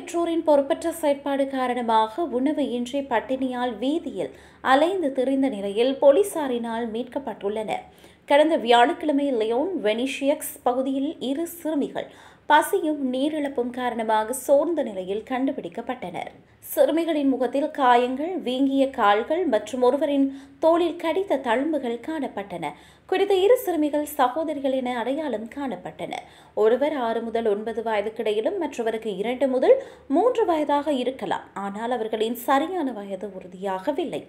பெற்றோரின் பொறுப்பற்ற செயற்பாடு காரணமாக உணவு இன்றி பட்டினியால் வீதியில் அலைந்து திரிந்த நிலையில் போலீசாரினால் மீட்கப்பட்டுள்ளனர். கடந்த வியாழக்கிழமை லியோன் வெனிஷியக்ஸ் பகுதியில் 2 சிறுமிகள் பசியும் நீரிழப்பும் காரணமாக சோர்ந்த நிலையில் கண்டுபிடிக்கப்பட்டனர். சிறுமிகளின் முகத்தில் காயங்கள், வீங்கிய கால்கள் மற்றும் ஒருவரின் தோளில் கடித்த தழும்புகள் காணப்பட்டன. குறித்த 2 சிறுமிகள் சகோதரிகள் என அடையாளம் காணப்பட்டனர். ஒருவர் 6 முதல் 9 வயதுக்கிடையிலும் மற்றவருக்கு 2 முதல் 3 வயதாக இருக்கலாம். ஆனால் அவர்களின் சரியான வயது உறுதியாகவில்லை.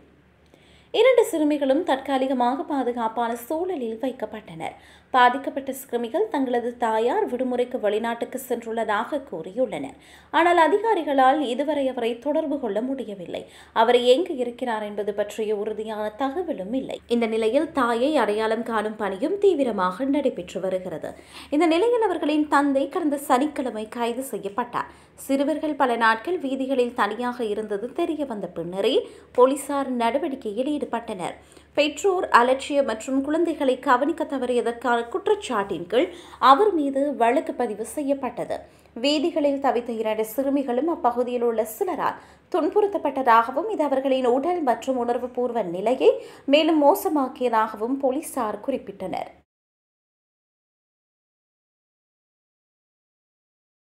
2 சிறுமிகளும் தற்காலிகமாக பாதுகாப்பான சூழலில் வைக்கப்பட்டனர். பாதிக்கப்பட்ட சிறுமிகள் தங்களது தாயார் விடுமுறைக்கு வெளிநாட்டுக்கு சென்றுள்ளதாக கூறியுள்ளனர். ஆனால் அதிகாரிகளால் இதுவரை அவரை தொடர்பு கொள்ள முடியவில்லை. அவர் எங்கு இருக்கிறார் என்பது பற்றிய உறுதியான தகவலும் இல்லை. இந்த நிலையில் தாயை அடையாளம் காணும் பணியும் தீவிரமாக நடைபெற்று வருகிறது. இந்த நிலையில் அவர்களின் தந்தை கடந்த சனிக்கிழமை கைது செய்யப்பட்டார். சிறுவர்கள் பல நாட்கள் வீதிகளில் தனியாக இருந்தது தெரிய வந்த பின்னரே போலீசார் நடவடிக்கையில் ஈடுபட்டனர். பெற்றோர் அலட்சியம் மற்றும் குழந்தைகளை கவனிக்க தவறியதற்கான குற்றச்சாட்டின் கீழ் அவர் மீது வழக்கு பதிவு செய்யப்பட்டது. வீதிகளில் தவித்த 2 சிறுமிகளும் அப்பகுதியில் உள்ள சிலரால் துன்புறுத்தப்பட்டதாகவும் இது அவர்களின் உடல் மற்றும் உணர்வுபூர்வ நிலையை மேலும் மோசமாக்கியதாகவும் போலீசார் குறிப்பிட்டனர்.